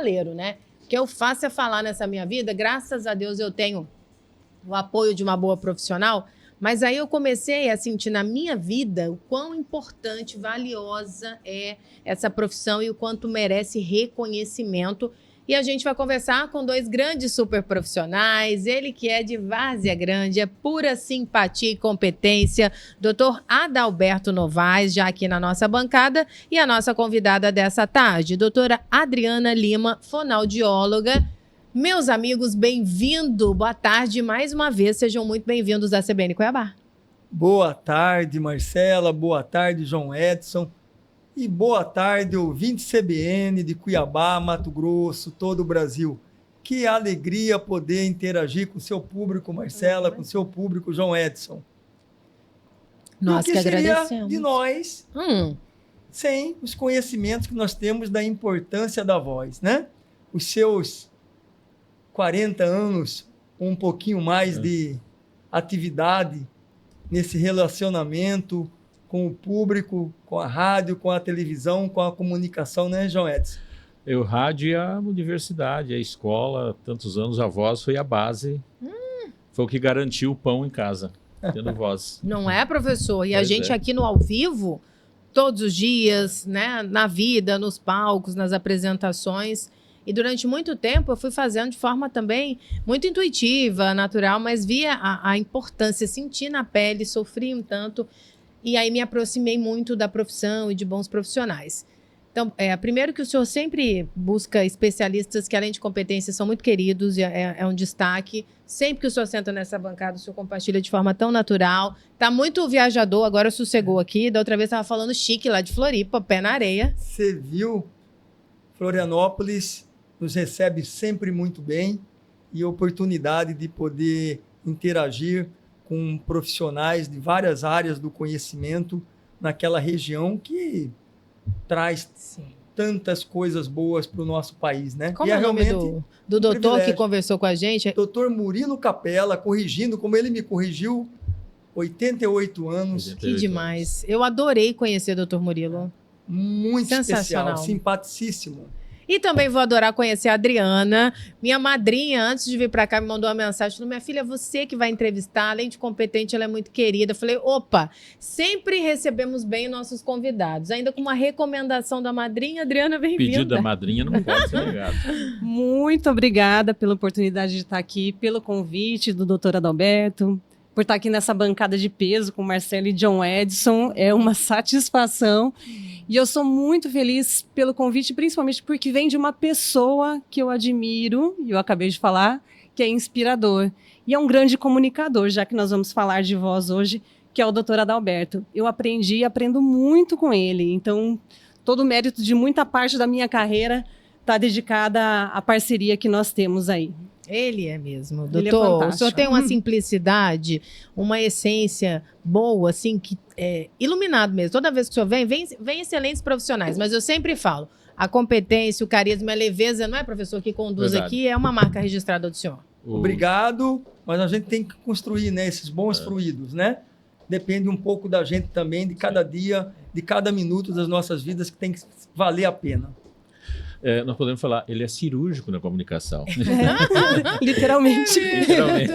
né? O que eu faço é falar nessa minha vida, graças a Deus eu tenho o apoio de uma boa profissional, mas aí eu comecei a sentir na minha vida o quão importante, valiosa é essa profissão e o quanto merece reconhecimento. E a gente vai conversar com dois grandes super profissionais, ele que é de Várzea Grande, é pura simpatia e competência, Dr. Adalberto Novaes, já aqui na nossa bancada, e a nossa convidada dessa tarde, doutora Adriana Lima, fonoaudióloga. Meus amigos, bem-vindo, boa tarde mais uma vez, sejam muito bem-vindos à CBN Cuiabá. Boa tarde, Marcela, boa tarde, João Edson. E boa tarde, ouvinte CBN de Cuiabá, Mato Grosso, todo o Brasil. Que alegria poder interagir com o seu público, Marcela, com o seu público, João Edson. Nós que agradecemos. Seria de nós sem os conhecimentos que nós temos da importância da voz, né? Os seus 40 anos, um pouquinho mais de atividade nesse relacionamento com o público, com a rádio, com a televisão, com a comunicação, né, João Edson? O rádio e a universidade, a escola, tantos anos, a voz foi a base. Foi o que garantiu o pão em casa, tendo voz. Não é, professor? E a Pois gente é. aqui no ao vivo, todos os dias, né, na vida, nos palcos, nas apresentações. E durante muito tempo eu fui fazendo de forma também muito intuitiva, natural, mas via a importância, senti na pele, sofri um tanto. E aí me aproximei muito da profissão e de bons profissionais. Então, primeiro que o senhor sempre busca especialistas que, além de competências, são muito queridos, e é um destaque. Sempre que o senhor senta nessa bancada, o senhor compartilha de forma tão natural. Está muito viajador, agora sossegou aqui. Da outra vez estava falando chique lá de Floripa, pé na areia. Você viu, Florianópolis nos recebe sempre muito bem e oportunidade de poder interagir com profissionais de várias áreas do conhecimento naquela região que traz tantas coisas boas para o nosso país, né? Como é o nome do doutor que conversou com a gente? Doutor Murilo Capella, corrigindo, como ele me corrigiu, 88 anos. Que demais. Eu adorei conhecer o doutor Murilo. Muito Sensacional. especial, simpaticíssimo. E também vou adorar conhecer a Adriana, minha madrinha, antes de vir para cá, me mandou uma mensagem, falou, minha filha, você que vai entrevistar, além de competente, ela é muito querida. Eu falei, opa, sempre recebemos bem nossos convidados, ainda com uma recomendação da madrinha, Adriana, bem-vinda. Pedido da madrinha não pode ser negado. Muito obrigada pela oportunidade de estar aqui, pelo convite do doutor Adalberto, por estar aqui nessa bancada de peso com Marcelo e John Edson, é uma satisfação. E eu sou muito feliz pelo convite, principalmente porque vem de uma pessoa que eu admiro, e eu acabei de falar, que é inspirador. E é um grande comunicador, já que nós vamos falar de voz hoje, que é o doutor Adalberto. Eu aprendi e aprendo muito com ele. Então, todo o mérito de muita parte da minha carreira está dedicada à parceria que nós temos aí. Ele é mesmo, Ele é doutor. fantástico. O senhor tem uma simplicidade, uma essência boa, assim, que é iluminado mesmo. Toda vez que o senhor vem excelentes profissionais, mas eu sempre falo, a competência, o carisma, a leveza, não é, professor, que conduz Verdade. aqui, é uma marca registrada do senhor. Obrigado, mas a gente tem que construir, né, esses bons fluidos, né? Depende um pouco da gente também, de cada dia, de cada minuto das nossas vidas, que tem que valer a pena. Nós podemos falar, ele é cirúrgico na comunicação. Literalmente. Literalmente.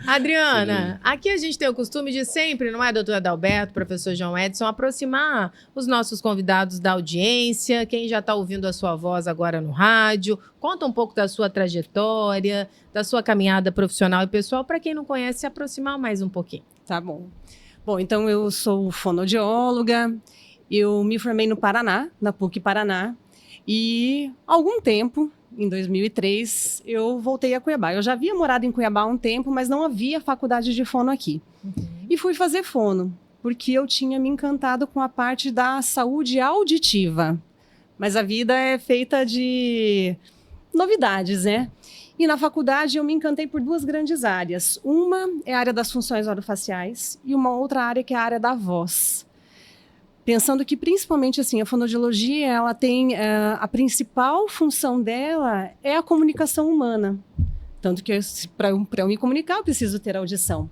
Adriana, aqui a gente tem o costume de sempre, não é, doutor Adalberto, professor João Edson, aproximar os nossos convidados da audiência, quem já está ouvindo a sua voz agora no rádio, conta um pouco da sua trajetória, da sua caminhada profissional e pessoal, para quem não conhece, se aproximar mais um pouquinho. Tá bom. Bom, então eu sou fonoaudióloga, eu me formei no Paraná, na PUC Paraná, e há algum tempo, em 2003, eu voltei a Cuiabá. Eu já havia morado em Cuiabá há um tempo, mas não havia faculdade de fono aqui. E fui fazer fono, porque eu tinha me encantado com a parte da saúde auditiva. Mas a vida é feita de novidades, né? E na faculdade eu me encantei por duas grandes áreas. Uma é a área das funções orofaciais e uma outra área que é a área da voz. Pensando que, principalmente, assim, a fonoaudiologia, ela tem a principal função dela é a comunicação humana. Tanto que, para eu me comunicar, eu preciso ter audição.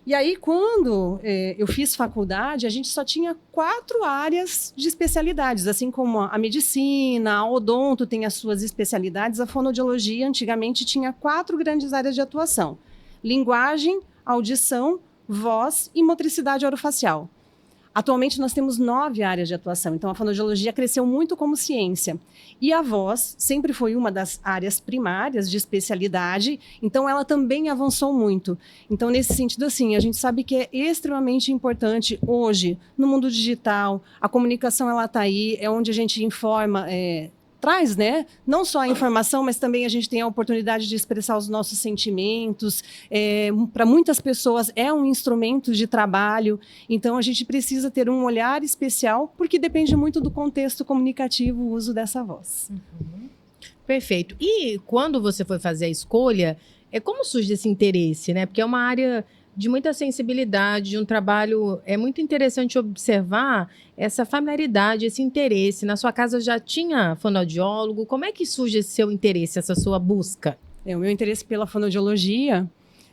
E aí, quando eu fiz faculdade, a gente só tinha 4 áreas de especialidades, assim como a medicina, a odonto tem as suas especialidades, a fonoaudiologia antigamente tinha 4 grandes áreas de atuação: linguagem, audição, voz e motricidade orofacial. Atualmente nós temos 9 áreas de atuação, então a fonoaudiologia cresceu muito como ciência. E a voz sempre foi uma das áreas primárias de especialidade, então ela também avançou muito. Então, nesse sentido, assim, a gente sabe que é extremamente importante hoje, no mundo digital, a comunicação ela está aí, é onde a gente informa, traz, né? Não só a informação, mas também a gente tem a oportunidade de expressar os nossos sentimentos. Para muitas pessoas é um instrumento de trabalho, então a gente precisa ter um olhar especial, porque depende muito do contexto comunicativo o uso dessa voz. Uhum. Perfeito. E quando você foi fazer a escolha, como surge esse interesse, né? Porque é uma área de muita sensibilidade, de um trabalho. É muito interessante observar essa familiaridade, esse interesse. Na sua casa já tinha fonoaudiólogo? Como é que surge esse seu interesse, essa sua busca? O meu interesse pela fonoaudiologia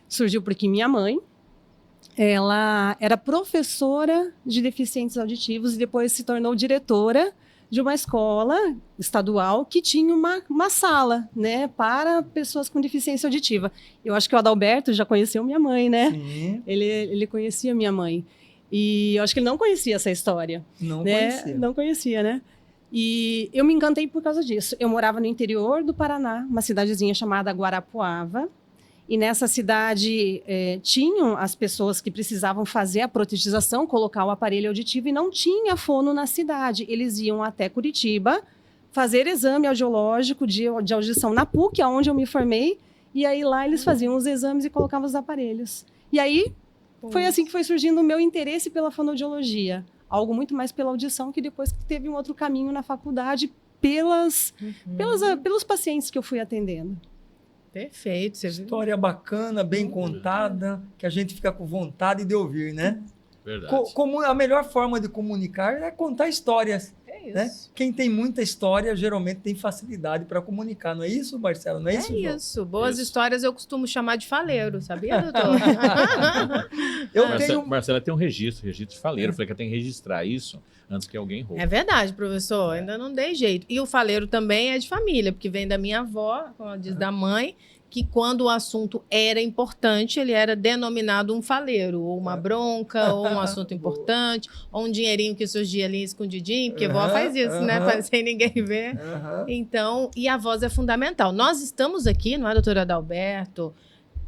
surgiu porque minha mãe, ela era professora de deficientes auditivos e depois se tornou diretora de uma escola estadual que tinha uma sala, né, para pessoas com deficiência auditiva. Eu acho que o Adalberto já conheceu minha mãe, né? Sim. Ele conhecia minha mãe. E eu acho que ele não conhecia essa história. Não né? conhecia. Não conhecia, né? E eu me encantei por causa disso. Eu morava no interior do Paraná, uma cidadezinha chamada Guarapuava. E nessa cidade tinham as pessoas que precisavam fazer a protetização, colocar o aparelho auditivo, e não tinha fono na cidade. Eles iam até Curitiba fazer exame audiológico de audição na PUC, onde eu me formei, e aí lá eles faziam os exames e colocavam os aparelhos. E aí foi assim que foi surgindo o meu interesse pela fonoaudiologia. Algo muito mais pela audição, que depois teve um outro caminho na faculdade pelos pacientes que eu fui atendendo. Perfeito. Você História bacana, bem contada, que a gente fica com vontade de ouvir, né? Verdade. A melhor forma de comunicar é contar histórias. É isso. Né? Quem tem muita história, geralmente tem facilidade para comunicar. Não é isso, Marcelo? Não é isso, João? Isso. Boas Isso. histórias eu costumo chamar de faleiro, sabia, doutor? Marcela tem um registro de faleiro. Eu falei que ela tem que registrar isso antes que alguém roube. É verdade, professor. Ainda não dei jeito. E o faleiro também é de família, porque vem da minha avó, como diz da mãe, que quando o assunto era importante, ele era denominado um faleiro, ou uma bronca, ou um assunto importante, ou um dinheirinho que surgia ali escondidinho, porque a avó faz isso, né? Sem ninguém ver. Então, e a voz é fundamental. Nós estamos aqui, não é, doutora Adalberto,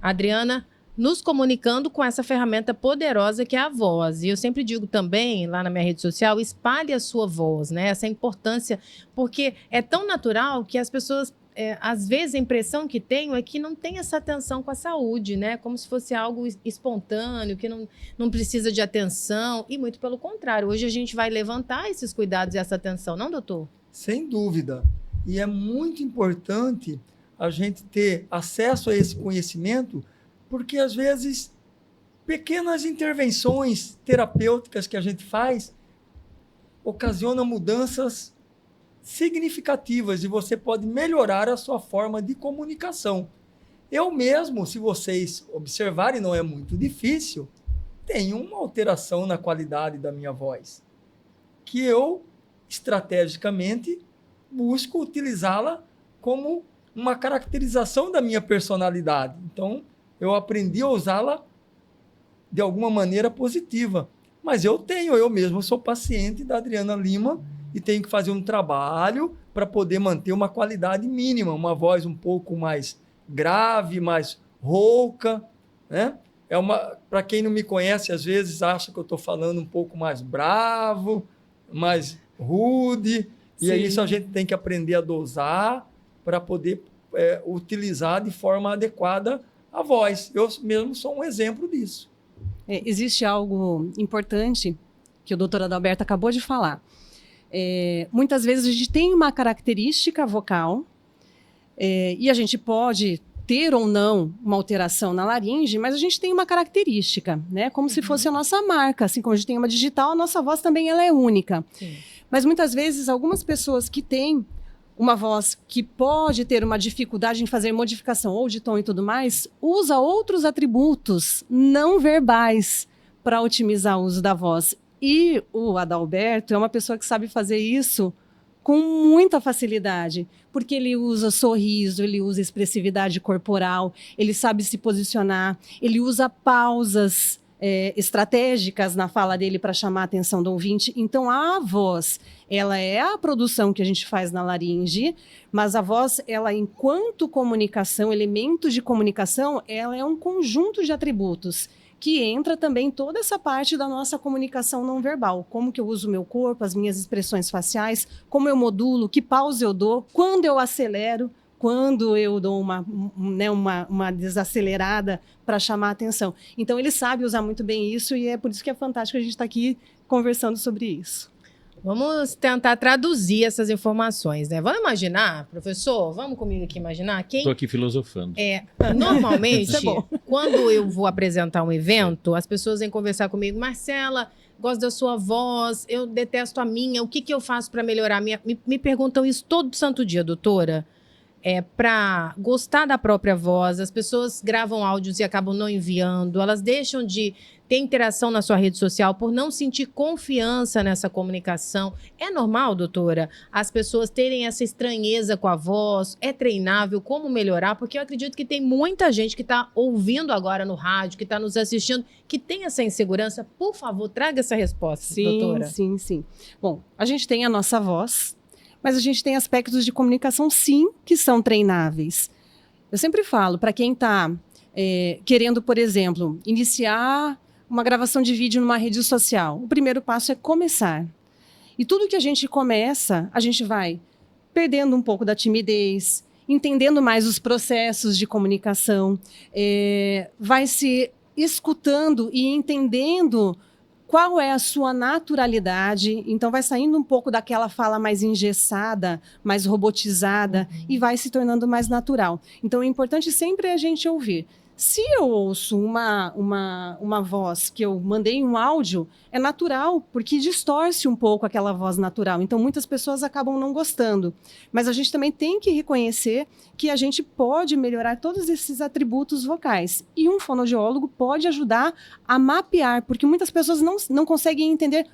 Adriana, nos comunicando com essa ferramenta poderosa que é a voz. E eu sempre digo também, lá na minha rede social, espalhe a sua voz, né? Essa importância, porque é tão natural que as pessoas, às vezes, a impressão que tenho é que não tem essa atenção com a saúde, né? Como se fosse algo espontâneo, que não precisa de atenção. E muito pelo contrário, hoje a gente vai levantar esses cuidados e essa atenção, não, doutor? Sem dúvida. E é muito importante a gente ter acesso a esse conhecimento, porque, às vezes, pequenas intervenções terapêuticas que a gente faz ocasionam mudanças significativas e você pode melhorar a sua forma de comunicação. Eu mesmo, se vocês observarem, não é muito difícil, tenho uma alteração na qualidade da minha voz, que eu, estrategicamente, busco utilizá-la como uma caracterização da minha personalidade. Então, eu aprendi a usá-la de alguma maneira positiva. Mas eu mesmo sou paciente da Adriana Lima e tenho que fazer um trabalho para poder manter uma qualidade mínima, uma voz um pouco mais grave, mais rouca, né? Para quem não me conhece, às vezes acha que eu estou falando um pouco mais bravo, mais rude, e é isso a gente tem que aprender a dosar para poder utilizar de forma adequada a voz. Eu mesmo sou um exemplo disso. Existe algo importante que o doutor Adalberto acabou de falar. Muitas vezes a gente tem uma característica vocal e a gente pode ter ou não uma alteração na laringe, mas a gente tem uma característica, né? Como se fosse a nossa marca. Assim como a gente tem uma digital, a nossa voz também ela é única. Sim. Mas muitas vezes algumas pessoas que têm uma voz que pode ter uma dificuldade em fazer modificação ou de tom e tudo mais, usa outros atributos não verbais para otimizar o uso da voz. E o Adalberto é uma pessoa que sabe fazer isso com muita facilidade, porque ele usa sorriso, ele usa expressividade corporal, ele sabe se posicionar, ele usa pausas estratégicas na fala dele para chamar a atenção do ouvinte. Então, a voz, ela é a produção que a gente faz na laringe, mas a voz, ela, enquanto comunicação, elemento de comunicação, ela é um conjunto de atributos que entra também toda essa parte da nossa comunicação não verbal. Como que eu uso o meu corpo, as minhas expressões faciais, como eu modulo, que pausa eu dou, quando eu acelero, quando eu dou uma desacelerada para chamar a atenção. Então, ele sabe usar muito bem isso e é por isso que é fantástico a gente estar aqui conversando sobre isso. Vamos tentar traduzir essas informações, né? Vamos imaginar, professor, vamos comigo aqui imaginar quem... Estou aqui filosofando. Normalmente, quando eu vou apresentar um evento, as pessoas vêm conversar comigo, Marcela, gosto da sua voz, eu detesto a minha, o que eu faço para melhorar a minha... Me perguntam isso todo santo dia, doutora. Para gostar da própria voz, as pessoas gravam áudios e acabam não enviando, elas deixam de ter interação na sua rede social por não sentir confiança nessa comunicação. É normal, doutora, as pessoas terem essa estranheza com a voz? É treinável? Como melhorar? Porque eu acredito que tem muita gente que está ouvindo agora no rádio, que está nos assistindo, que tem essa insegurança. Por favor, traga essa resposta, doutora. Sim. Bom, a gente tem a nossa voz, mas a gente tem aspectos de comunicação, sim, que são treináveis. Eu sempre falo, para quem está querendo, por exemplo, iniciar uma gravação de vídeo numa rede social, o primeiro passo é começar. E tudo que a gente começa, a gente vai perdendo um pouco da timidez, entendendo mais os processos de comunicação, vai se escutando e entendendo qual é a sua naturalidade. Então, vai saindo um pouco daquela fala mais engessada, mais robotizada, e vai se tornando mais natural. Então, o importante sempre é a gente ouvir. Se eu ouço uma voz que eu mandei um áudio, é natural, porque distorce um pouco aquela voz natural. Então, muitas pessoas acabam não gostando. Mas a gente também tem que reconhecer que a gente pode melhorar todos esses atributos vocais. E um fonoaudiólogo pode ajudar a mapear, porque muitas pessoas não conseguem entender.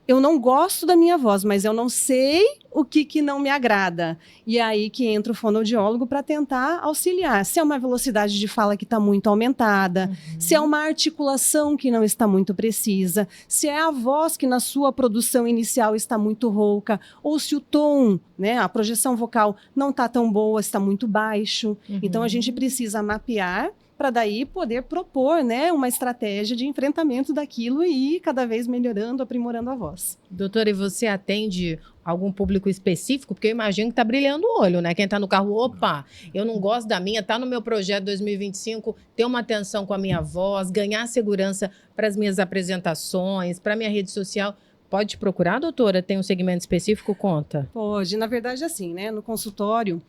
Eu não gosto da minha voz, mas eu não sei o que não me agrada. E é aí que entra o fonoaudiólogo para tentar auxiliar. Se é uma velocidade de fala que está muito aumentada, se é uma articulação que não está muito precisa, se é a voz que na sua produção inicial está muito rouca, ou se o tom, né, a projeção vocal não está tão boa, está muito baixo. Então, a gente precisa mapear para daí poder propor, né, uma estratégia de enfrentamento daquilo e ir cada vez melhorando, aprimorando a voz. Doutora, e você atende algum público específico? Porque eu imagino que está brilhando o olho, né? Quem está no carro, opa, eu não gosto da minha, está no meu projeto 2025, ter uma atenção com a minha voz, ganhar segurança para as minhas apresentações, para a minha rede social. Pode procurar, doutora? Tem um segmento específico? Conta. Pode. Na verdade, assim, né, no consultório,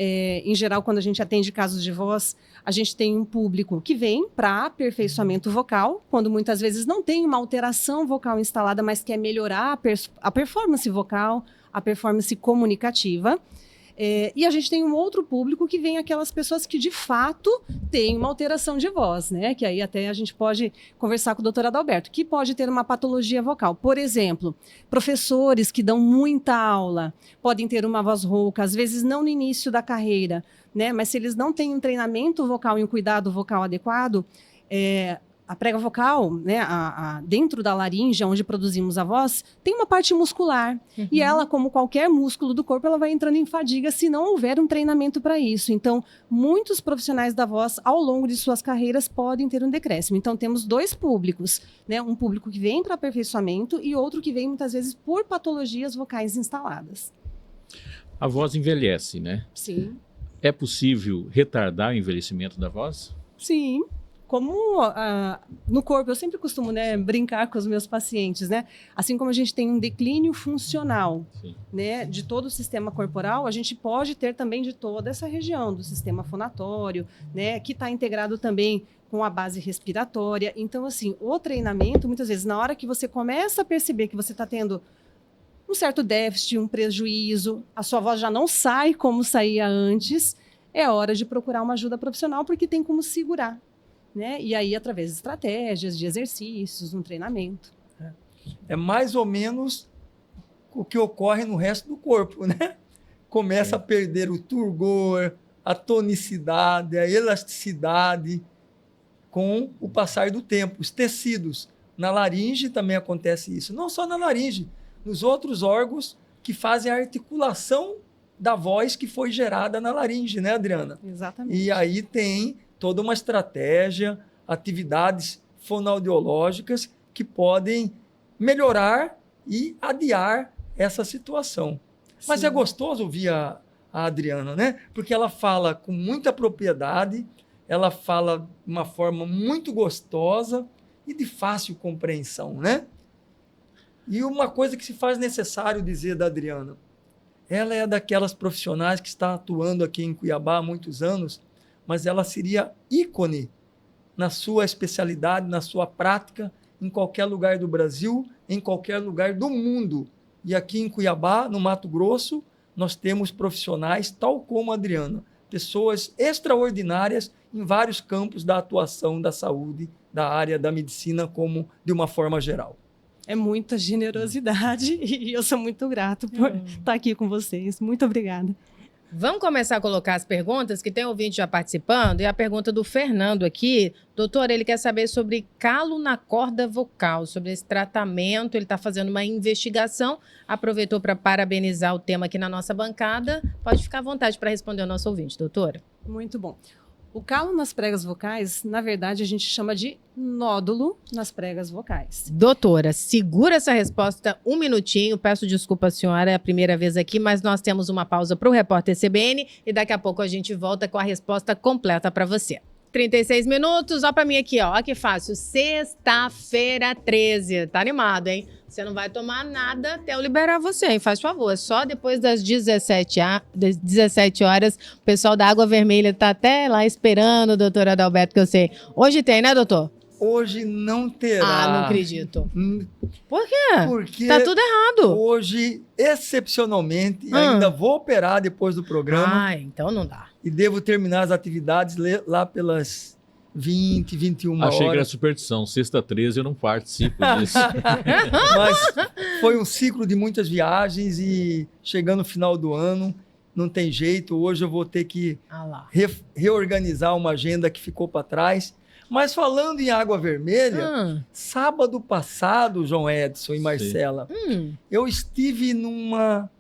em geral, quando a gente atende casos de voz, a gente tem um público que vem para aperfeiçoamento vocal, quando muitas vezes não tem uma alteração vocal instalada, mas quer melhorar a performance vocal, a performance comunicativa. E a gente tem um outro público que vem aquelas pessoas que, de fato, têm uma alteração de voz, né? Que aí até a gente pode conversar com o doutor Adalberto, que pode ter uma patologia vocal. Por exemplo, professores que dão muita aula podem ter uma voz rouca, às vezes não no início da carreira, né? Mas se eles não têm um treinamento vocal e um cuidado vocal adequado, a prega vocal, né, dentro da laringe, onde produzimos a voz, tem uma parte muscular. E ela, como qualquer músculo do corpo, ela vai entrando em fadiga se não houver um treinamento para isso. Então, muitos profissionais da voz, ao longo de suas carreiras, podem ter um decréscimo. Então, temos dois públicos, né? Um público que vem para aperfeiçoamento e outro que vem, muitas vezes, por patologias vocais instaladas. A voz envelhece, né? Sim. É possível retardar o envelhecimento da voz? Sim. Como no corpo, eu sempre costumo, né, brincar com os meus pacientes, né? Assim como a gente tem um declínio funcional, né, de todo o sistema corporal, a gente pode ter também de toda essa região do sistema fonatório, né, que está integrado também com a base respiratória. Então, assim, o treinamento, muitas vezes, na hora que você começa a perceber que você está tendo um certo déficit, um prejuízo, a sua voz já não sai como saía antes, é hora de procurar uma ajuda profissional, porque tem como segurar, né? E aí, através de estratégias, de exercícios, um treinamento. É mais ou menos o que ocorre no resto do corpo, né? Começa a perder o turgor, a tonicidade, a elasticidade com o passar do tempo. Os tecidos. Na laringe também acontece isso. Não só na laringe, nos outros órgãos que fazem a articulação da voz que foi gerada na laringe, né, Adriana? Exatamente. E aí tem toda uma estratégia, atividades fonoaudiológicas que podem melhorar e adiar essa situação. Mas Sim. é gostoso ouvir a Adriana, né? Porque ela fala com muita propriedade, ela fala de uma forma muito gostosa e de fácil compreensão, né? E uma coisa que se faz necessário dizer da Adriana, ela é daquelas profissionais que está atuando aqui em Cuiabá há muitos anos, mas ela seria ícone na sua especialidade, na sua prática, em qualquer lugar do Brasil, em qualquer lugar do mundo. E aqui em Cuiabá, no Mato Grosso, nós temos profissionais tal como a Adriana, pessoas extraordinárias em vários campos da atuação da saúde, da área da medicina, como de uma forma geral. É muita generosidade e eu sou muito grato por estar aqui com vocês. Muito obrigada. Vamos começar a colocar as perguntas, que tem ouvinte já participando, e a pergunta do Fernando aqui. Doutor, ele quer saber sobre calo na corda vocal, sobre esse tratamento, ele está fazendo uma investigação, aproveitou para parabenizar o tema aqui na nossa bancada. Pode ficar à vontade para responder ao nosso ouvinte, doutora. Muito bom. O calo nas pregas vocais, na verdade, a gente chama de nódulo nas pregas vocais. Doutora, segura essa resposta um minutinho. Peço desculpa à senhora, é a primeira vez aqui, mas nós temos uma pausa para o repórter CBN e daqui a pouco a gente volta com a resposta completa para você. 36 minutos, ó para mim aqui, ó que fácil. Sexta-feira 13, tá animado, hein? Você não vai tomar nada até eu liberar você, hein? Faz favor, só depois das 17 horas, o pessoal da Água Vermelha tá até lá esperando, doutor Adalberto, que eu sei. Hoje tem, né, doutor? Hoje não terá. Ah, não acredito. Por quê? Porque tá tudo errado. Hoje, excepcionalmente, ainda vou operar depois do programa. Ah, então não dá. E devo terminar as atividades lá pelas 20, 21 horas. Achei que era superstição. Sexta 13 eu não participo disso. Mas foi um ciclo de muitas viagens e chegando no final do ano, não tem jeito. Hoje eu vou ter que reorganizar uma agenda que ficou para trás. Mas falando em Água Vermelha, sábado passado, João Edson e Marcela, eu estive numa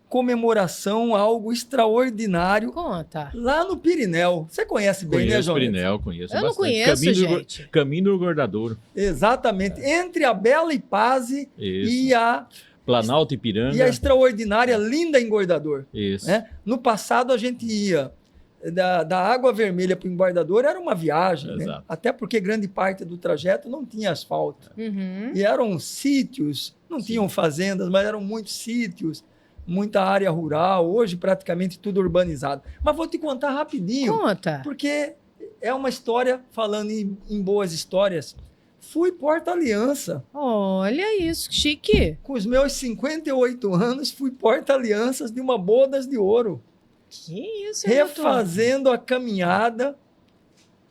comemoração, algo extraordinário. Conta. Lá no Pirineu. Você conhece bem, né, João? Pirineu, conheço Eu bastante. não conheço, gente. Caminho do Engordadouro. Exatamente. Entre a Bela Ipaze e a Planalto Ipiranga. E a extraordinária Linda Engordador. Isso. Né? No passado, a gente ia da Água Vermelha para o Engordador, era uma viagem, né? Até porque grande parte do trajeto não tinha asfalto. E eram sítios, não tinham fazendas, mas eram muitos sítios, muita área rural, hoje praticamente tudo urbanizado. Mas vou te contar rapidinho. Conta. Porque é uma história, falando em boas histórias, fui porta-aliança. Olha isso, chique. Com os meus 58 anos, fui porta-alianças de uma bodas de ouro. Que isso, refazendo a caminhada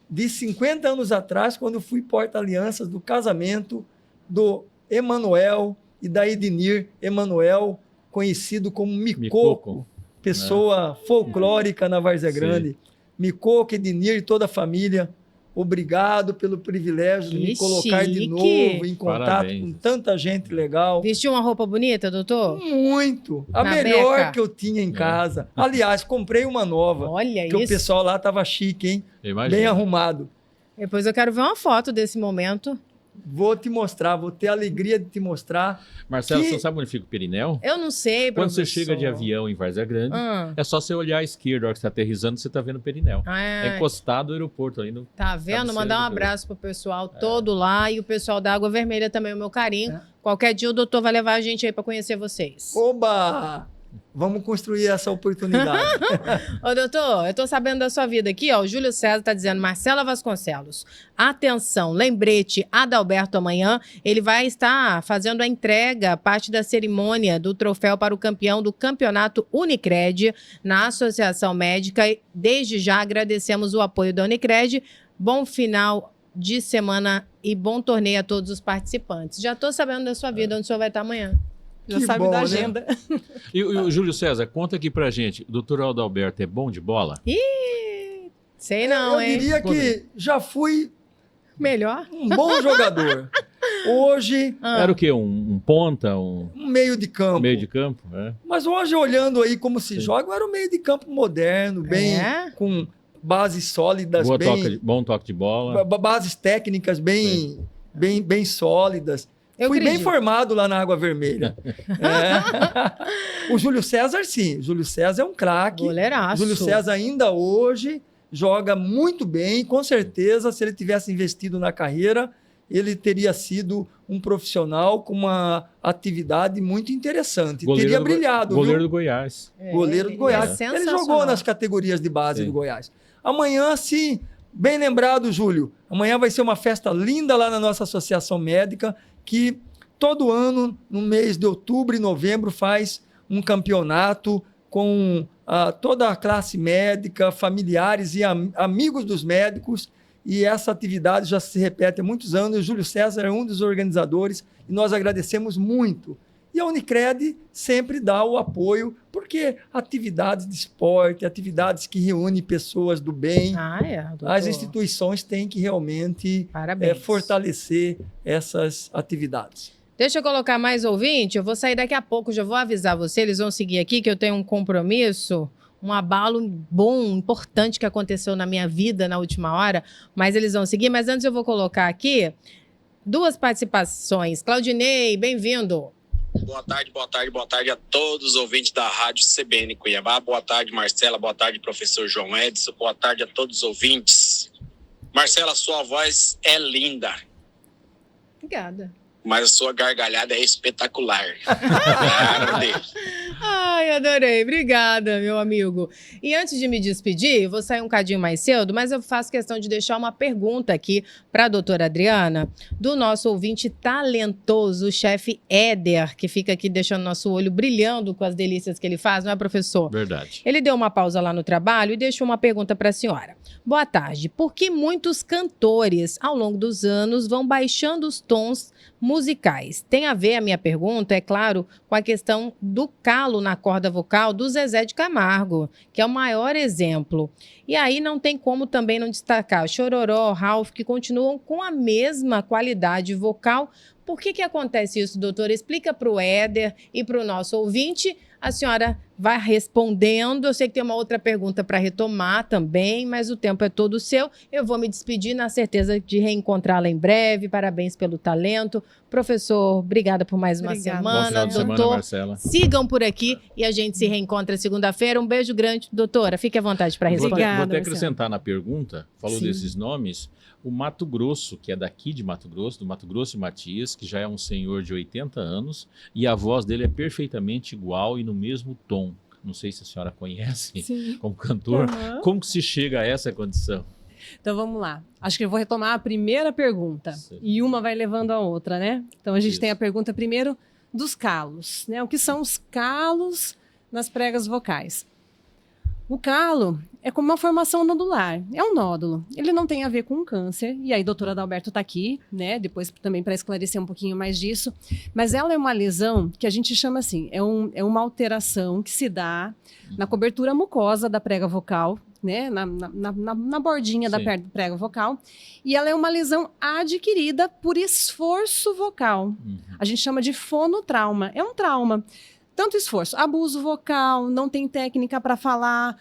de 50 anos atrás, quando eu fui porta-alianças do casamento do Emanuel e da Ednir Emanuel, conhecido como Micoco, pessoa folclórica na Várzea Grande. Micoco, Ednir e toda a família, obrigado pelo privilégio de me colocar de novo em contato com tanta gente legal. Vestiu uma roupa bonita, doutor? Muito. A melhor que eu tinha em casa. Aliás, comprei uma nova. Olha isso. Que o pessoal lá estava chique, hein? Imagina. Bem arrumado. Depois eu quero ver uma foto desse momento. Vou te mostrar, vou ter a alegria de te mostrar. Marcelo, você sabe onde fica o Pirineu? Eu não sei, Quando você chega de avião em Várzea Grande, é só você olhar à esquerda, a hora que você está aterrissando, você está vendo o Pirineu. É encostado ao aeroporto ali no... Tá vendo? Mandar um abraço pro pessoal todo lá e o pessoal da Água Vermelha também, o meu carinho. Qualquer dia o doutor vai levar a gente aí para conhecer vocês. Oba! Vamos construir essa oportunidade. Ô, doutor, eu tô sabendo da sua vida aqui, ó. O Júlio César tá dizendo, Marcela Vasconcelos, atenção, lembrete, Adalberto amanhã, ele vai estar fazendo a entrega, parte da cerimônia do troféu para o campeão do campeonato Unicred na Associação Médica. Desde já agradecemos o apoio da Unicred. Bom final de semana e bom torneio a todos os participantes. Já tô sabendo da sua vida, onde o senhor vai estar amanhã. Já sabe bom, da né? agenda. E o Júlio César, conta aqui pra gente, o doutor Adalberto é bom de bola? Ih, sei não, Eu hein? diria que já fui Melhor? um bom jogador. Hoje, Era o quê? Um ponta? Um um meio de campo. meio de campo? É. Mas hoje, olhando aí como se joga, era um meio de campo moderno, bem É? com bases sólidas, Bom toque de bola. bases técnicas bem sólidas. Eu Fui bem acredito. formado lá na Água Vermelha. É. O Júlio César, sim. O Júlio César é um craque. Goleiraço. Júlio César ainda hoje joga muito bem. Com certeza, se ele tivesse investido na carreira, ele teria sido um profissional com uma atividade muito interessante. Teria brilhado. Goleiro viu? do Goiás. Goleiro do ele Goiás. é Ele sensacional. jogou nas categorias de base Sim. do Goiás. Amanhã, sim, bem lembrado, Júlio. Amanhã vai ser uma festa linda lá na nossa associação médica, que todo ano, no mês de outubro e novembro, faz um campeonato com toda a classe médica, familiares e amigos dos médicos. E essa atividade já se repete há muitos anos. O Júlio César é um dos organizadores e nós agradecemos muito. E a Unicred sempre dá o apoio, porque atividades de esporte, atividades que reúnem pessoas do bem, doutor. as instituições têm que realmente Parabéns. fortalecer essas atividades. Deixa eu colocar mais ouvinte. Eu vou sair daqui a pouco, já vou avisar você. Eles vão seguir aqui, que eu tenho um compromisso, um abalo bom, importante que aconteceu na minha vida na última hora, mas eles vão seguir. Mas antes eu vou colocar aqui 2 participações. Claudinei, bem-vindo. Boa tarde a todos os ouvintes da Rádio CBN Cuiabá. Boa tarde, Marcela. Boa tarde, professor João Edson. Boa tarde a todos os ouvintes. Marcela, sua voz é linda, Obrigada. mas a sua gargalhada é espetacular. Claro, Deus. Ai, adorei. Obrigada, meu amigo. E antes de me despedir, eu vou sair um cadinho mais cedo, mas eu faço questão de deixar uma pergunta aqui para a doutora Adriana, do nosso ouvinte talentoso, o chefe Éder, que fica aqui deixando nosso olho brilhando com as delícias que ele faz, não é, professor? Verdade. Ele deu uma pausa lá no trabalho e deixou uma pergunta para a senhora. Boa tarde. Por que muitos cantores, ao longo dos anos, vão baixando os tons musicais? Tem a ver, a minha pergunta, é claro, com a questão do calo na corda vocal do Zezé de Camargo, que é o maior exemplo. E aí não tem como também não destacar Chororó, Ralph, que continuam com a mesma qualidade vocal. Por que acontece isso, doutora? Explica para o Éder e para o nosso ouvinte. A senhora vai respondendo. Eu sei que tem uma outra pergunta para retomar também, mas o tempo é todo seu. Eu vou me despedir na certeza de reencontrá-la em breve. Parabéns pelo talento. Professor, obrigada por mais uma Obrigada. Bom semana. final de semana, Doutor, Marcela. sigam por aqui e a gente se reencontra segunda-feira. Um beijo grande. Doutora, fique à vontade para Vou responder. até, Obrigada, vou até Marcela. acrescentar na pergunta, falou Sim. desses nomes, o Mato Grosso, que é daqui de Mato Grosso, do Mato Grosso e Matias, que já é um senhor de 80 anos, e a voz dele é perfeitamente igual e no mesmo tom. Não sei se a senhora conhece Sim. como cantor. Aham. Como que se chega a essa condição? Então vamos lá. Acho que eu vou retomar a primeira pergunta. Sim. E uma vai levando a outra, né? Então a gente Isso. tem a pergunta primeiro dos calos, né? O que são os calos nas pregas vocais? O calo é como uma formação nodular, é um nódulo. Ele não tem a ver com um câncer, e aí a doutora Adalberto está aqui, né? Depois também para esclarecer um pouquinho mais disso. Mas ela é uma lesão que a gente chama assim, é uma alteração que se dá na cobertura mucosa da prega vocal, né? Na bordinha da Sim. prega vocal. E ela é uma lesão adquirida por esforço vocal. Uhum. A gente chama de fonotrauma. É um trauma. Tanto esforço, abuso vocal, não tem técnica para falar,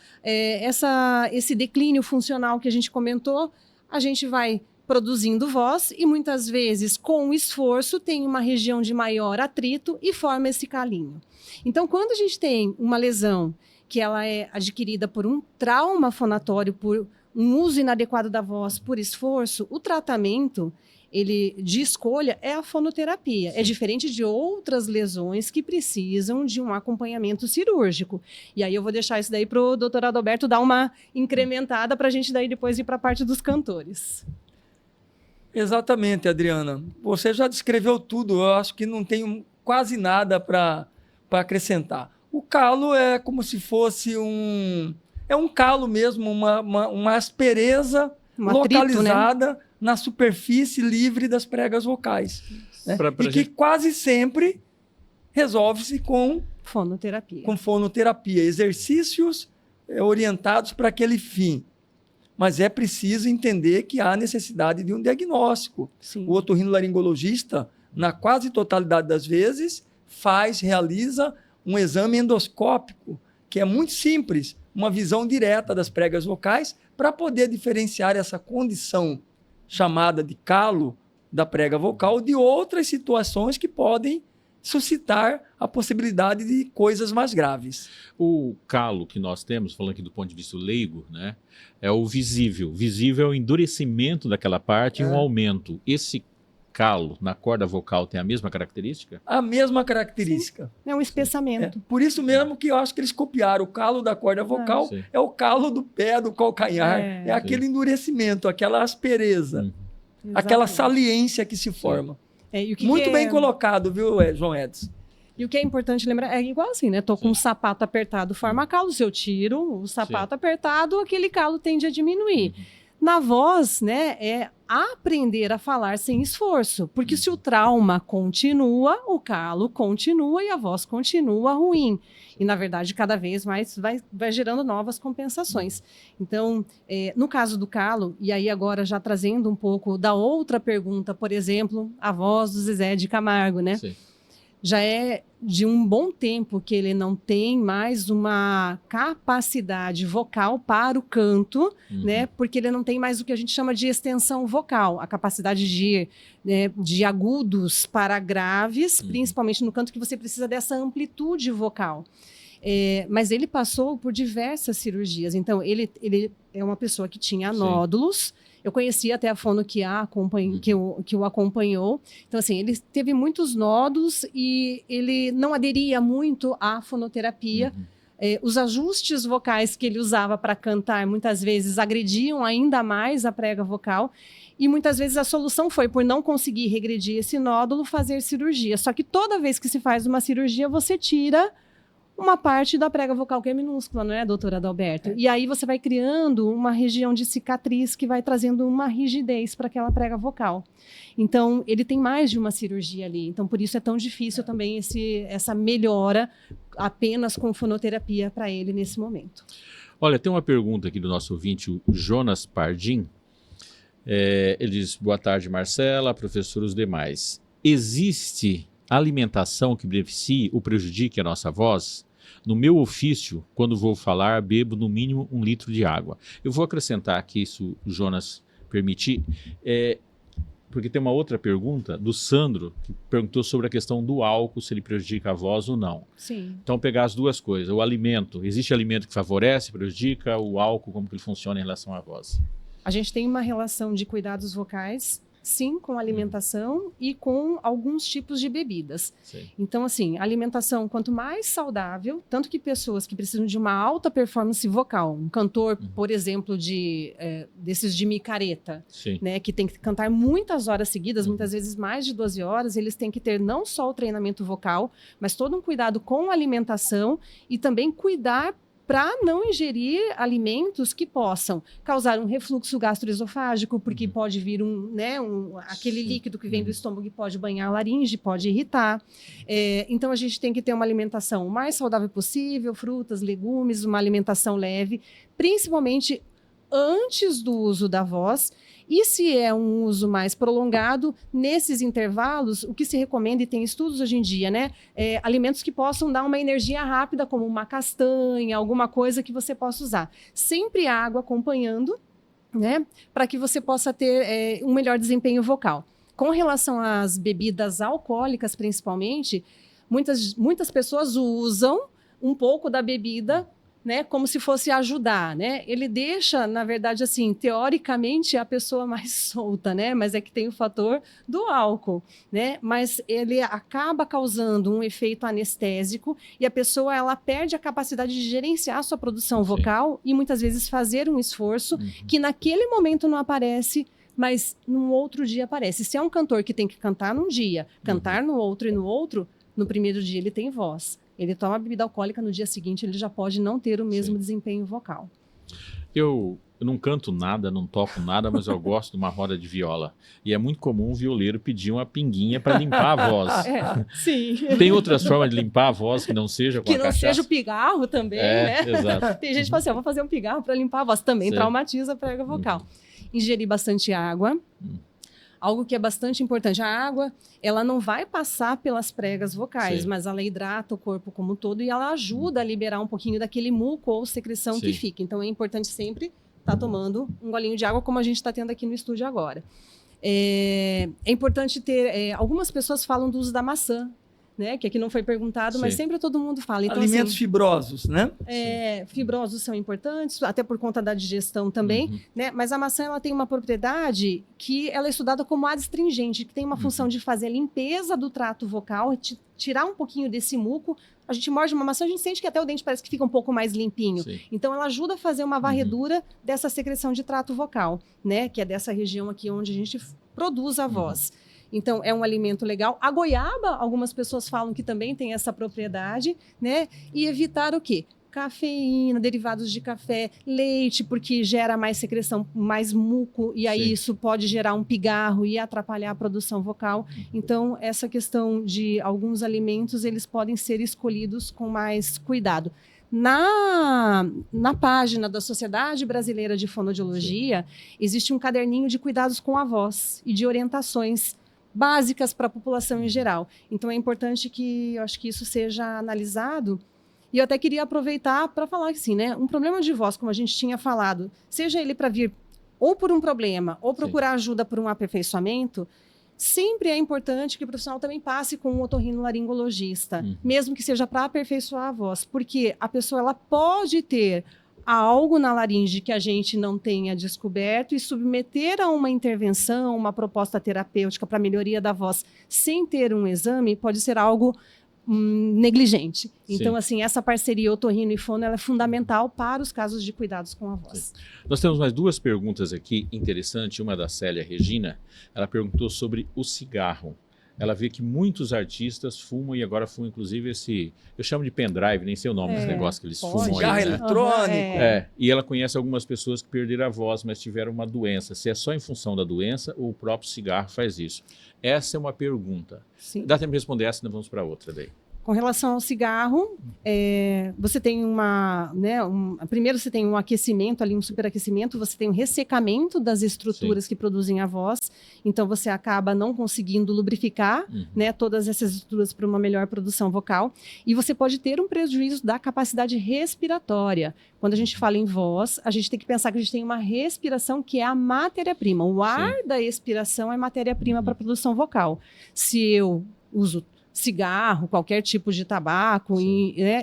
esse declínio funcional que a gente comentou, a gente vai produzindo voz e muitas vezes com o esforço tem uma região de maior atrito e forma esse calinho. Então, quando a gente tem uma lesão que ela é adquirida por um trauma fonatório, por um uso inadequado da voz por esforço, o tratamento de escolha é a fonoterapia. É diferente de outras lesões que precisam de um acompanhamento cirúrgico. E aí eu vou deixar isso daí para o doutor Adalberto dar uma incrementada para a gente daí depois ir para a parte dos cantores. Exatamente, Adriana. Você já descreveu tudo. Eu acho que não tenho quase nada para acrescentar. O calo é como se fosse é um calo mesmo, uma aspereza localizada, atrito, né, na superfície livre das pregas vocais. Né? Que quase sempre resolve-se com fonoterapia, exercícios orientados para aquele fim. Mas é preciso entender que há necessidade de um diagnóstico. Sim. O otorrinolaringologista, na quase totalidade das vezes, realiza um exame endoscópico, que é muito simples, uma visão direta das pregas vocais, para poder diferenciar essa condição chamada de calo da prega vocal de outras situações que podem suscitar a possibilidade de coisas mais graves. O calo que nós temos, falando aqui do ponto de vista leigo, né, é o visível. Visível é o endurecimento daquela parte e um aumento. Esse calo na corda vocal tem a mesma característica? A mesma característica. Sim. É um espessamento. Por isso mesmo que eu acho que eles copiaram. O calo da corda vocal é o calo do pé, do calcanhar. É aquele endurecimento, aquela aspereza, aquela saliência que se forma. Muito bem colocado, viu, João Edson? E o que é importante lembrar, é igual assim, né? Tô com um sapato apertado, forma calo. Se eu tiro o sapato apertado, aquele calo tende a diminuir. Na voz, né, é aprender a falar sem esforço. Porque se o trauma continua, o calo continua e a voz continua ruim. E, na verdade, cada vez mais vai gerando novas compensações. Então, no caso do calo, e aí agora já trazendo um pouco da outra pergunta, por exemplo, a voz do Zezé de Camargo, né? Sim. Já é de um bom tempo que ele não tem mais uma capacidade vocal para o canto, né? Porque ele não tem mais o que a gente chama de extensão vocal, a capacidade de agudos para graves, principalmente no canto que você precisa dessa amplitude vocal. Mas ele passou por diversas cirurgias, então ele é uma pessoa que tinha nódulos. Eu conheci até a fono que o acompanhou. Então, assim, ele teve muitos nódulos e ele não aderia muito à fonoterapia. Os ajustes vocais que ele usava para cantar, muitas vezes, agrediam ainda mais a prega vocal. E muitas vezes a solução foi, por não conseguir regredir esse nódulo, fazer cirurgia. Só que toda vez que se faz uma cirurgia, você tira uma parte da prega vocal que é minúscula, não é, doutora Adalberto? E aí você vai criando uma região de cicatriz que vai trazendo uma rigidez para aquela prega vocal. Então, ele tem mais de uma cirurgia ali. Então, por isso é tão difícil também essa melhora apenas com fonoterapia para ele nesse momento. Olha, tem uma pergunta aqui do nosso ouvinte, o Jonas Pardim. Ele diz, boa tarde, Marcela, professor, os demais. Existe alimentação que beneficie ou prejudique a nossa voz? No meu ofício, quando vou falar, bebo no mínimo 1 litro de água. Eu vou acrescentar aqui, se o Jonas permitir, porque tem uma outra pergunta do Sandro, que perguntou sobre a questão do álcool, se ele prejudica a voz ou não. Sim. Então, pegar as duas coisas. O alimento, existe alimento que favorece, prejudica? O álcool, como que ele funciona em relação à voz? A gente tem uma relação de cuidados vocais, sim, com alimentação e com alguns tipos de bebidas. Sim. Então, assim, alimentação, quanto mais saudável, tanto que pessoas que precisam de uma alta performance vocal, um cantor, por exemplo, desses de micareta, né, que tem que cantar muitas horas seguidas, muitas vezes mais de 12 horas, eles têm que ter não só o treinamento vocal, mas todo um cuidado com a alimentação e também cuidar para não ingerir alimentos que possam causar um refluxo gastroesofágico, porque pode vir aquele líquido que vem do estômago e pode banhar a laringe, pode irritar. Então, a gente tem que ter uma alimentação o mais saudável possível, frutas, legumes, uma alimentação leve, principalmente antes do uso da voz. E se é um uso mais prolongado, nesses intervalos, o que se recomenda, e tem estudos hoje em dia, né? Alimentos que possam dar uma energia rápida, como uma castanha, alguma coisa que você possa usar. Sempre água acompanhando, né? Para que você possa ter um melhor desempenho vocal. Com relação às bebidas alcoólicas, principalmente, muitas pessoas usam um pouco da bebida, né, como se fosse ajudar, né? Ele deixa, na verdade, assim, teoricamente, a pessoa mais solta, né? Mas é que tem o fator do álcool, né? Mas ele acaba causando um efeito anestésico e a pessoa, ela perde a capacidade de gerenciar a sua produção vocal e muitas vezes fazer um esforço que naquele momento não aparece, mas num outro dia aparece. Se é um cantor que tem que cantar num dia, cantar no outro e no outro, no primeiro dia ele tem voz. Ele toma bebida alcoólica, no dia seguinte ele já pode não ter o mesmo desempenho vocal. Eu não canto nada, não toco nada, mas eu gosto de uma roda de viola. E é muito comum o violeiro pedir uma pinguinha para limpar a voz. Sim. Tem outras formas de limpar a voz que não seja com a cachaça? Que não seja o pigarro também, né? Exato. Tem gente que fala assim, vou fazer um pigarro para limpar a voz. Também traumatiza a prega vocal. Ingerir bastante água. Algo que é bastante importante. A água, ela não vai passar pelas pregas vocais, mas ela hidrata o corpo como um todo e ela ajuda a liberar um pouquinho daquele muco ou secreção que fica. Então, é importante sempre estar tomando um golinho de água, como a gente está tendo aqui no estúdio agora. É importante ter... algumas pessoas falam do uso da maçã, né? Que aqui não foi perguntado, mas sempre todo mundo fala. Então, alimentos assim, fibrosos, né? Fibrosos são importantes, até por conta da digestão também, né? Mas a maçã, ela tem uma propriedade que ela é estudada como adstringente, que tem uma função de fazer a limpeza do trato vocal, tirar um pouquinho desse muco. A gente morde uma maçã, a gente sente que até o dente parece que fica um pouco mais limpinho. Então, ela ajuda a fazer uma varredura dessa secreção de trato vocal, né? Que é dessa região aqui onde a gente produz a voz. Então, é um alimento legal. A goiaba, algumas pessoas falam que também tem essa propriedade, né? E evitar o quê? Cafeína, derivados de café, leite, porque gera mais secreção, mais muco, e aí isso pode gerar um pigarro e atrapalhar a produção vocal. Então, essa questão de alguns alimentos, eles podem ser escolhidos com mais cuidado. Na página da Sociedade Brasileira de Fonoaudiologia, existe um caderninho de cuidados com a voz e de orientações básicas para a população em geral. Então, é importante que eu acho que isso seja analisado. E eu até queria aproveitar para falar que, assim, né, um problema de voz, como a gente tinha falado, seja ele para vir ou por um problema ou procurar ajuda por um aperfeiçoamento, sempre é importante que o profissional também passe com um otorrinolaringologista, mesmo que seja para aperfeiçoar a voz, porque a pessoa ela pode ter algo na laringe que a gente não tenha descoberto e submeter a uma intervenção, uma proposta terapêutica para melhoria da voz sem ter um exame pode ser algo negligente. Então, assim, essa parceria otorrino e fono ela é fundamental para os casos de cuidados com a voz. Nós temos mais duas perguntas aqui interessantes. Uma da Célia Regina, ela perguntou sobre o cigarro. Ela vê que muitos artistas fumam e agora fumam, inclusive, esse... Eu chamo de pendrive, nem sei o nome desse negócio que eles fumam. Cigarro eletrônico. E ela conhece algumas pessoas que perderam a voz, mas tiveram uma doença. Se é só em função da doença ou o próprio cigarro faz isso? Essa é uma pergunta. Dá tempo de responder essa, então vamos para outra daí. Com relação ao cigarro, você tem primeiro você tem um aquecimento ali, um superaquecimento, você tem um ressecamento das estruturas que produzem a voz, então você acaba não conseguindo lubrificar todas essas estruturas para uma melhor produção vocal, e você pode ter um prejuízo da capacidade respiratória. Quando a gente fala em voz, a gente tem que pensar que a gente tem uma respiração que é a matéria-prima. O ar da expiração é matéria-prima para a produção vocal. Se eu uso cigarro, qualquer tipo de tabaco,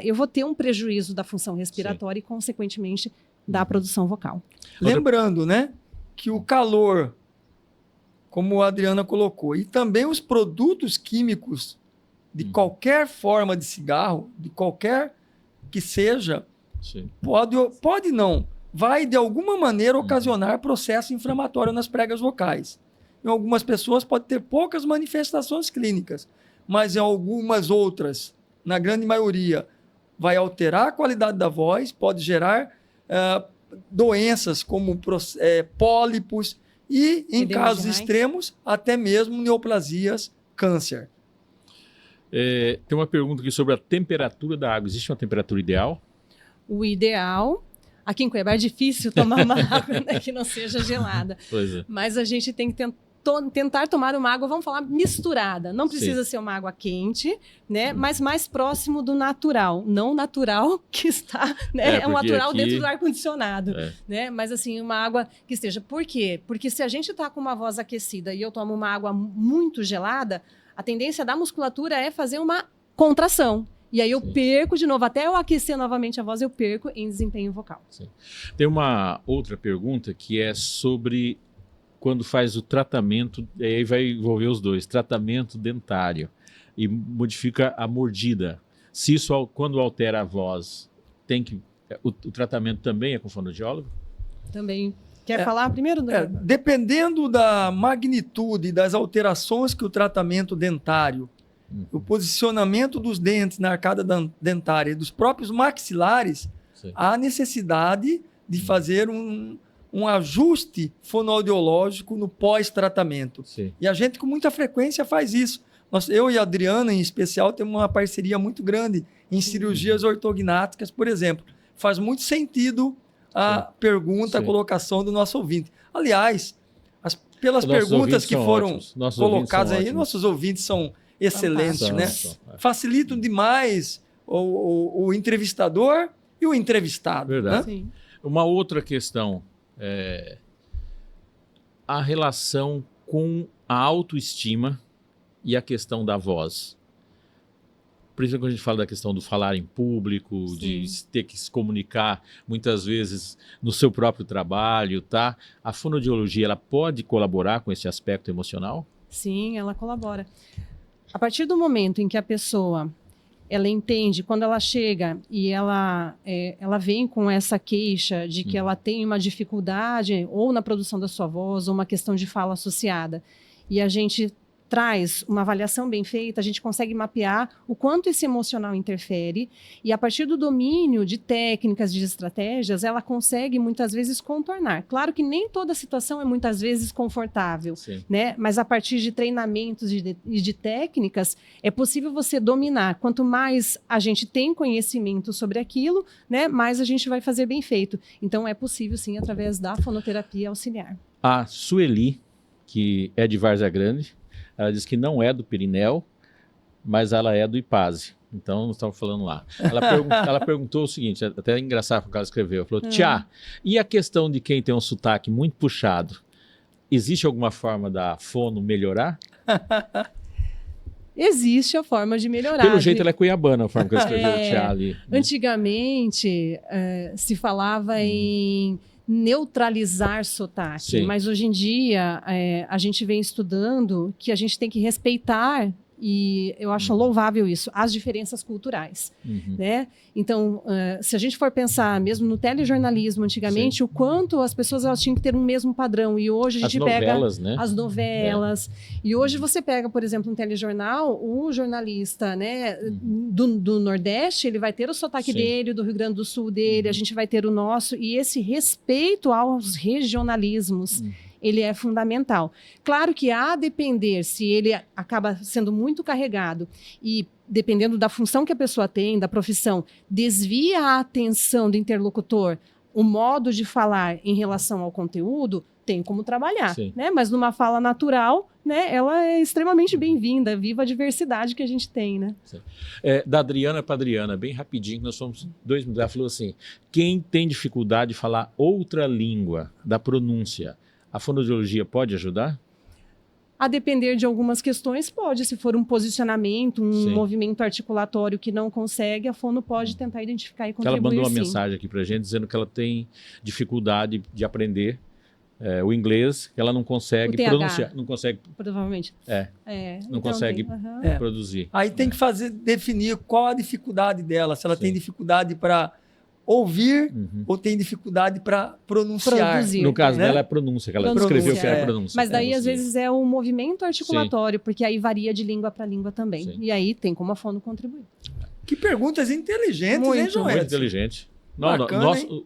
eu vou ter um prejuízo da função respiratória e, consequentemente, da produção vocal. Lembrando, né, que o calor, como a Adriana colocou, e também os produtos químicos de qualquer forma de cigarro, de qualquer que seja, pode não, vai de alguma maneira ocasionar processo inflamatório nas pregas vocais. Em algumas pessoas pode ter poucas manifestações clínicas, mas em algumas outras, na grande maioria, vai alterar a qualidade da voz, pode gerar doenças como pólipos e, em casos extremos, até mesmo neoplasias, câncer. Tem uma pergunta aqui sobre a temperatura da água. Existe uma temperatura ideal? O ideal... Aqui em Cuiabá é difícil tomar uma água que não seja gelada. Mas a gente tem que tentar tomar uma água, vamos falar, misturada. Não precisa ser uma água quente, né? Mas mais próximo do natural. Não natural que está, né? É um natural aqui... dentro do ar-condicionado, né? Mas assim, uma água que esteja. Por quê? Porque se a gente está com uma voz aquecida e eu tomo uma água muito gelada, a tendência da musculatura é fazer uma contração. E aí eu perco de novo, até eu aquecer novamente a voz, eu perco em desempenho vocal. Sim. Tem uma outra pergunta que é sobre quando faz o tratamento, e aí vai envolver os dois, tratamento dentário, e modifica a mordida. Se isso, quando altera a voz, tem que... O tratamento também é com fonoaudiólogo? Também. Quer falar primeiro? Dependendo da magnitude das alterações que o tratamento dentário, o posicionamento dos dentes na arcada dentária e dos próprios maxilares, há necessidade de fazer um ajuste fonoaudiológico no pós-tratamento. E a gente com muita frequência faz isso. Eu e a Adriana, em especial, temos uma parceria muito grande em cirurgias ortognáticas, por exemplo. Faz muito sentido a pergunta, a colocação do nosso ouvinte. Aliás, pelas perguntas que foram colocadas aí, nossos ouvintes são excelentes, né? Facilitam demais o entrevistador e o entrevistado. Verdade. Né? Uma outra questão a relação com a autoestima e a questão da voz. Por isso que a gente fala da questão do falar em público, de ter que se comunicar muitas vezes no seu próprio trabalho, tá? A fonoaudiologia, ela pode colaborar com esse aspecto emocional? Sim, ela colabora. A partir do momento em que a pessoa ela entende, quando ela chega e ela vem com essa queixa de que ela tem uma dificuldade ou na produção da sua voz ou uma questão de fala associada, e a gente traz uma avaliação bem feita, a gente consegue mapear o quanto esse emocional interfere e a partir do domínio de técnicas, de estratégias, ela consegue muitas vezes contornar. Claro que nem toda situação é muitas vezes confortável, né? Mas a partir de treinamentos e de técnicas é possível você dominar. Quanto mais a gente tem conhecimento sobre aquilo, né, mais a gente vai fazer bem feito. Então é possível sim através da fonoterapia auxiliar. A Sueli, que é de Várzea Grande, ela diz que não é do Perineu, mas ela é do Ipaze. Então, nós estamos falando lá. Ela perguntou o seguinte, até engraçado o que ela escreveu. Ela falou, Tia, e a questão de quem tem um sotaque muito puxado? Existe alguma forma da fono melhorar? Existe a forma de melhorar. Pelo jeito, ela é cuiabana, a forma que ela escreveu o Tia ali. Antigamente, se falava em neutralizar sotaque, mas hoje em dia a gente vem estudando que a gente tem que respeitar, e eu acho louvável isso, as diferenças culturais, né? Então, se a gente for pensar mesmo no telejornalismo antigamente, o quanto as pessoas elas tinham que ter um mesmo padrão, e hoje a gente pega as novelas, e hoje você pega, por exemplo, um telejornal, o jornalista, né, do Nordeste, ele vai ter o sotaque dele, do Rio Grande do Sul dele, a gente vai ter o nosso, e esse respeito aos regionalismos, ele é fundamental. Claro que a depender, se ele acaba sendo muito carregado e dependendo da função que a pessoa tem, da profissão, desvia a atenção do interlocutor, o modo de falar em relação ao conteúdo, tem como trabalhar, né? Mas numa fala natural, né, ela é extremamente bem-vinda, viva a diversidade que a gente tem, né? Da Adriana para Adriana, bem rapidinho, nós somos 2 minutos. Ela falou assim, quem tem dificuldade de falar outra língua, da pronúncia, a fonoaudiologia pode ajudar? A depender de algumas questões, pode. Se for um posicionamento, um movimento articulatório que não consegue, a fono pode tentar identificar e contribuir. Ela mandou uma mensagem aqui para a gente dizendo que ela tem dificuldade de aprender o inglês, que ela não consegue pronunciar. Não consegue. Provavelmente. Não consegue produzir. Aí tem que definir qual a dificuldade dela. Se ela tem dificuldade para ouvir ou tem dificuldade para pronunciar. Produzir. No caso dela é pronúncia, que ela escreveu que era pronúncia. Mas daí, às vezes, é o movimento articulatório, porque aí varia de língua para língua também. E aí tem como a fono contribuir. Que perguntas inteligentes, hein, João? Muito inteligente.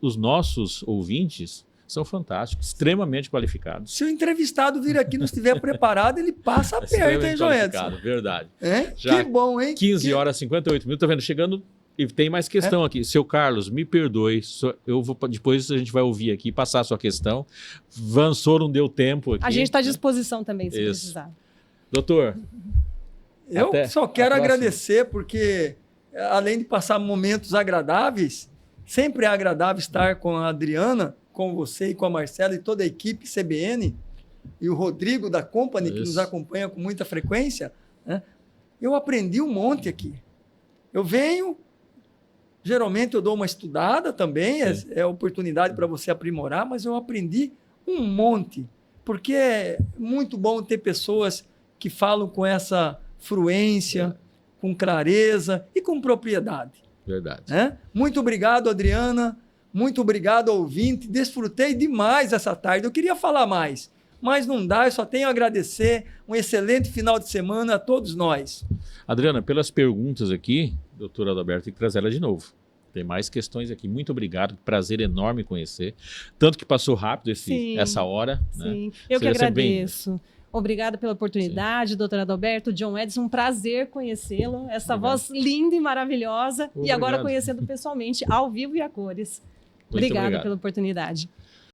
Os nossos ouvintes são fantásticos, extremamente qualificados. Se o entrevistado vir aqui e não estiver preparado, ele passa aperto, hein, João Edson? Verdade. Já que bom, hein? 15 horas e 58 minutos, tá vendo? Chegando... E tem mais questão aqui. Seu Carlos, me perdoe. Depois a gente vai ouvir aqui, passar a sua questão. Avançou, não deu tempo aqui. A gente está à disposição também, se precisar. Doutor. Eu só quero agradecer, porque além de passar momentos agradáveis, sempre é agradável estar com a Adriana, com você e com a Marcela e toda a equipe CBN, e o Rodrigo da Company, que nos acompanha com muita frequência. Né? Eu aprendi um monte aqui. Eu venho, geralmente eu dou uma estudada também, é oportunidade para você aprimorar, mas eu aprendi um monte, porque é muito bom ter pessoas que falam com essa fluência, com clareza e com propriedade. Verdade. Muito obrigado, Adriana. Muito obrigado, ouvinte. Desfrutei demais essa tarde. Eu queria falar mais, mas não dá. Eu só tenho a agradecer. Um excelente final de semana a todos nós. Adriana, pelas perguntas aqui, doutora Adalberto, tem que trazer ela de novo. Tem mais questões aqui. Muito obrigado. Prazer enorme conhecer. Tanto que passou rápido essa hora. Sim, né? Eu que agradeço. Obrigada pela oportunidade, doutora Adalberto, John Edson, um prazer conhecê-lo, essa voz linda e maravilhosa, e agora conhecendo pessoalmente, ao vivo e a cores. Obrigada pela oportunidade.